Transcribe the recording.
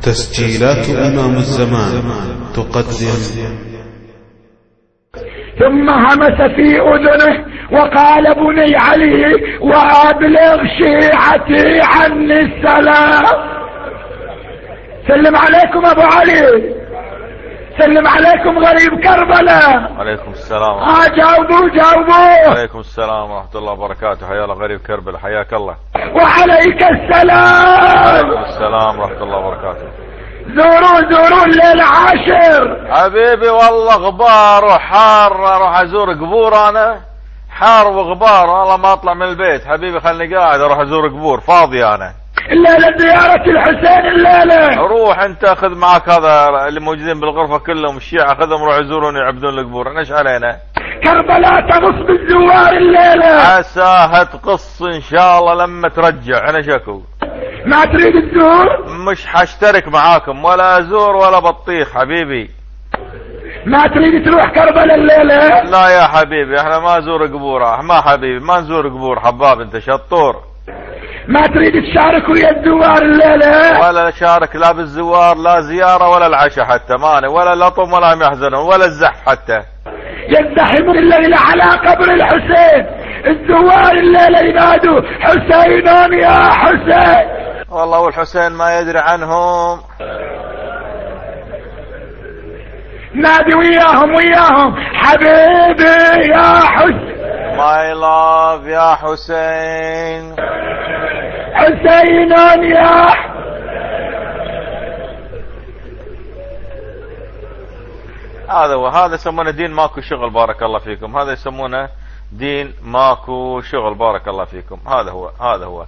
تسجيلات إمام الزمان تقدم. ثم همس في أذنه وقال: بني علي وأبلغ شيعتي عني السلام. سلم عليكم أبو علي، سلم عليكم غريب كربلاء. عليكم السلام. جاوبوا. عليكم السلام ورحمة الله وبركاته. حيا الله غريب كربلاء، حياك الله. وعليك السلام. عليكم السلام ورحمة الله وبركاته. زوروا الليلة 10 حبيبي والله غبار وحار، اروح ازور قبور انا، حار وغبار والله ما اطلع من البيت حبيبي، خلني قاعد اروح ازور قبور، فاضي انا الليلة زيارة الحسين الليلة. روح انت خذ معك هذا اللي موجودين بالغرفة كلهم الشيعة، خذهم روح يزورون يعبدون القبور، ايش علينا؟ كربلاء تغص بالزوار الليلة، عساها تقص ان شاء الله لما ترجع. انا شكو ما تريد تزور؟ مش حاشترك معاكم ولا ازور ولا بطيخ حبيبي. ما تريد تروح كربلاء الليلة؟ لا يا حبيبي احنا ما نزور قبور، ما حبيبي ما نزور قبور حباب، انت شطور. ما تريد تشارك ويا الزوار الليلة؟ ولا شارك لا بالزوار لا زيارة ولا العشاء حتى، ماني ولا لطم ولا هم يحزنون ولا الزح حتى. يزدحمون الليلة على قبر الحسين، الزوار الليلة ينادوا: حسين يا حسين. والله والحسين ما يدري عنهم. نادي وياهم حبيبي يا حسين، ماي لاف يا حسين، حسين يا هذا هو. هذا يسمونه دين ماكو شغل، بارك الله فيكم. هذا يسمونه دين ماكو شغل، بارك الله فيكم. هذا هو.